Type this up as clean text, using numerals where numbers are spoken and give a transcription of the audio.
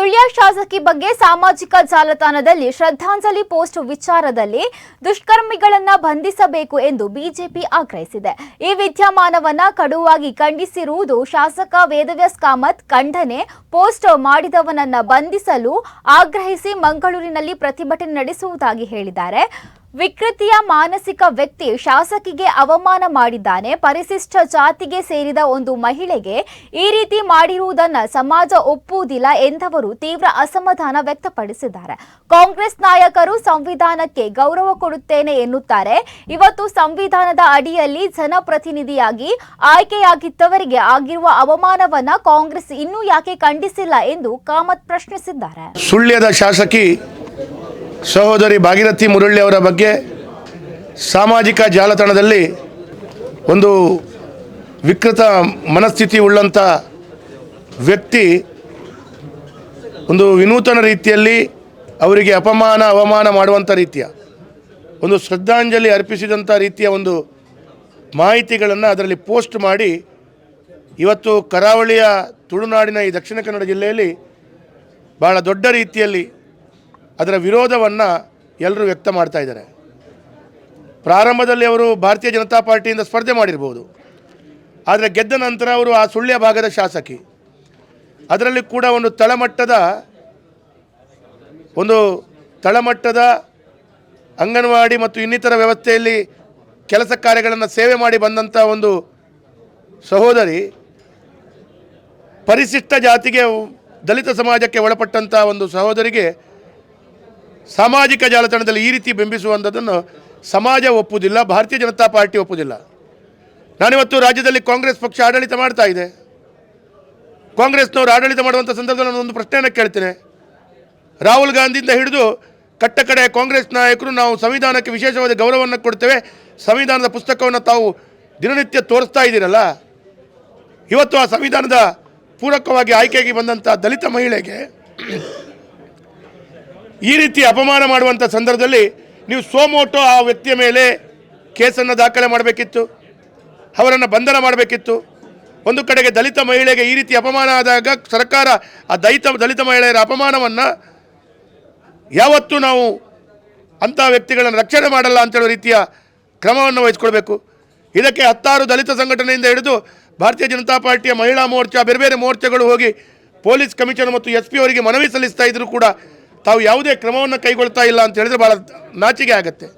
ಸುಳ್ಯ ಶಾಸಕಿ ಬಗ್ಗೆ ಸಾಮಾಜಿಕ ಜಾಲತಾಣದಲ್ಲಿ ಶ್ರದ್ಧಾಂಜಲಿ ಪೋಸ್ಟ್ ವಿಚಾರದಲ್ಲಿ ದುಷ್ಕರ್ಮಿಗಳನ್ನ ಬಂಧಿಸಬೇಕು ಎಂದು ಬಿಜೆಪಿ ಆಗ್ರಹಿಸಿದೆ. ಈ ವಿದ್ಯಮಾನವನ್ನ ಕಡುವಾಗಿ ಖಂಡಿಸಿರುವುದು ಶಾಸಕ ವೇದವ್ಯಾಸ್ ಕಾಮತ್ ಖಂಡನೆ ಪೋಸ್ಟ್ ಮಾಡಿದವನನ್ನ ಬಂಧಿಸಲು ಆಗ್ರಹಿಸಿ ಮಂಗಳೂರಿನಲ್ಲಿ ಪ್ರತಿಭಟನೆ ನಡೆಸುವುದಾಗಿ ಹೇಳಿದ್ದಾರೆ. ವಿಕೃತಿಯ ಮಾನಸಿಕ ವ್ಯಕ್ತಿ ಶಾಸಕಿಗೆ ಅವಮಾನ ಮಾಡಿದ್ದಾನೆ. ಪರಿಶಿಷ್ಟ ಜಾತಿಗೆ ಸೇರಿದ ಒಂದು ಮಹಿಳೆಗೆ ಈ ರೀತಿ ಮಾಡಿರುವುದನ್ನು ಸಮಾಜ ಒಪ್ಪುವುದಿಲ್ಲ ಎಂದವರು ತೀವ್ರ ಅಸಮಾಧಾನ ವ್ಯಕ್ತಪಡಿಸಿದ್ದಾರೆ. ಕಾಂಗ್ರೆಸ್ ನಾಯಕರು ಸಂವಿಧಾನಕ್ಕೆ ಗೌರವ ಕೊಡುತ್ತೇನೆ ಎನ್ನುತ್ತಾರೆ. ಇವತ್ತು ಸಂವಿಧಾನದ ಅಡಿಯಲ್ಲಿ ಜನಪ್ರತಿನಿಧಿಯಾಗಿ ಆಯ್ಕೆಯಾಗಿದ್ದವರಿಗೆ ಆಗಿರುವ ಅವಮಾನವನ್ನ ಕಾಂಗ್ರೆಸ್ ಇನ್ನೂ ಯಾಕೆ ಖಂಡಿಸಿಲ್ಲ ಎಂದು ಕಾಮತ್ ಪ್ರಶ್ನಿಸಿದ್ದಾರೆ. ಸುಳ್ಯದ ಶಾಸಕಿ ಸಹೋದರಿ ಭಾಗೀರಥಿ ಮುರಳ್ಳಿ ಅವರ ಬಗ್ಗೆ ಸಾಮಾಜಿಕ ಜಾಲತಾಣದಲ್ಲಿ ಒಂದು ವಿಕೃತ ಮನಸ್ಥಿತಿ ಉಳ್ಳಂಥ ವ್ಯಕ್ತಿ ಒಂದು ವಿನೂತನ ರೀತಿಯಲ್ಲಿ ಅವರಿಗೆ ಅವಮಾನ ಮಾಡುವಂಥ ರೀತಿಯ ಒಂದು ಶ್ರದ್ಧಾಂಜಲಿ ಅರ್ಪಿಸಿದಂಥ ರೀತಿಯ ಒಂದು ಮಾಹಿತಿಗಳನ್ನು ಅದರಲ್ಲಿ ಪೋಸ್ಟ್ ಮಾಡಿ ಇವತ್ತು ಕರಾವಳಿಯ ತುಳುನಾಡಿನ ಈ ದಕ್ಷಿಣ ಕನ್ನಡ ಜಿಲ್ಲೆಯಲ್ಲಿ ಭಾಳ ದೊಡ್ಡ ರೀತಿಯಲ್ಲಿ ಅದರ ವಿರೋಧವನ್ನು ಎಲ್ಲರೂ ವ್ಯಕ್ತ ಮಾಡ್ತಾ ಇದ್ದಾರೆ. ಪ್ರಾರಂಭದಲ್ಲಿ ಅವರು ಭಾರತೀಯ ಜನತಾ ಪಾರ್ಟಿಯಿಂದ ಸ್ಪರ್ಧೆ ಮಾಡಿರ್ಬೋದು, ಆದರೆ ಗೆದ್ದ ನಂತರ ಅವರು ಆ ಸುಳ್ಯ ಭಾಗದ ಶಾಸಕಿ. ಅದರಲ್ಲಿ ಕೂಡ ಒಂದು ತಳಮಟ್ಟದ ಅಂಗನವಾಡಿ ಮತ್ತು ಇನ್ನಿತರ ವ್ಯವಸ್ಥೆಯಲ್ಲಿ ಕೆಲಸ ಕಾರ್ಯಗಳನ್ನು ಸೇವೆ ಮಾಡಿ ಬಂದಂಥ ಒಂದು ಸಹೋದರಿ ಪರಿಶಿಷ್ಟ ಜಾತಿಗೆ ದಲಿತ ಸಮಾಜಕ್ಕೆ ಒಳಪಟ್ಟಂಥ ಒಂದು ಸಹೋದರಿಗೆ ಸಾಮಾಜಿಕ ಜಾಲತಾಣದಲ್ಲಿ ಈ ರೀತಿ ಬಿಂಬಿಸುವಂಥದ್ದನ್ನು ಸಮಾಜ ಒಪ್ಪುವುದಿಲ್ಲ, ಭಾರತೀಯ ಜನತಾ ಪಾರ್ಟಿ ಒಪ್ಪುವುದಿಲ್ಲ. ನಾನಿವತ್ತು ರಾಜ್ಯದಲ್ಲಿ ಕಾಂಗ್ರೆಸ್ ಪಕ್ಷ ಆಡಳಿತ ಮಾಡ್ತಾ ಇದೆ. ಕಾಂಗ್ರೆಸ್ನವರು ಆಡಳಿತ ಮಾಡುವಂಥ ಸಂದರ್ಭದಲ್ಲಿ ನಾನು ಒಂದು ಪ್ರಶ್ನೆಯನ್ನು ಕೇಳ್ತೇನೆ. ರಾಹುಲ್ ಗಾಂಧಿಯಿಂದ ಹಿಡಿದು ಕಟ್ಟಕಡೆ ಕಾಂಗ್ರೆಸ್ ನಾಯಕರು ನಾವು ಸಂವಿಧಾನಕ್ಕೆ ವಿಶೇಷವಾದ ಗೌರವವನ್ನು ಕೊಡ್ತೇವೆ, ಸಂವಿಧಾನದ ಪುಸ್ತಕವನ್ನು ತಾವು ದಿನನಿತ್ಯ ತೋರಿಸ್ತಾ ಇದ್ದೀರಲ್ಲ, ಇವತ್ತು ಆ ಸಂವಿಧಾನದ ಪೂರಕವಾಗಿ ಆಯ್ಕೆಯಾಗಿ ಬಂದಂಥ ದಲಿತ ಮಹಿಳೆಗೆ ಈ ರೀತಿ ಅಪಮಾನ ಮಾಡುವಂಥ ಸಂದರ್ಭದಲ್ಲಿ ನೀವು ಸೋಮೋಟೋ ಆ ವ್ಯಕ್ತಿಯ ಮೇಲೆ ಕೇಸನ್ನು ದಾಖಲೆ ಮಾಡಬೇಕಿತ್ತು, ಅವರನ್ನು ಬಂಧನ ಮಾಡಬೇಕಿತ್ತು. ಒಂದು ಕಡೆಗೆ ದಲಿತ ಮಹಿಳೆಗೆ ಈ ರೀತಿ ಅಪಮಾನ ಆದಾಗ ಸರ್ಕಾರ ಆ ದಲಿತ ಮಹಿಳೆಯರ ಅಪಮಾನವನ್ನು ಯಾವತ್ತೂ ನಾವು ಅಂಥ ವ್ಯಕ್ತಿಗಳನ್ನು ರಕ್ಷಣೆ ಮಾಡಲ್ಲ ಅಂತೇಳೋ ರೀತಿಯ ಕ್ರಮವನ್ನು ವಹಿಸ್ಕೊಳ್ಬೇಕು. ಇದಕ್ಕೆ 10 ದಲಿತ ಸಂಘಟನೆಯಿಂದ ಹಿಡಿದು ಭಾರತೀಯ ಜನತಾ ಪಾರ್ಟಿಯ ಮಹಿಳಾ ಮೋರ್ಚಾ, ಬೇರೆ ಬೇರೆ ಮೋರ್ಚಾಗಳು ಹೋಗಿ ಪೊಲೀಸ್ ಕಮಿಷನರ್ ಮತ್ತು SP ಅವರಿಗೆ ಮನವಿ ಸಲ್ಲಿಸ್ತಾ ಇದ್ದರೂ ಕೂಡ ತಾವು ಯಾವುದೇ ಕ್ರಮವನ್ನು ಕೈಗೊಳ್ತಾ ಇಲ್ಲ ಅಂತ ಹೇಳಿದ್ರೆ ಭಾಳ ನಾಚಿಕೆ ಆಗುತ್ತೆ.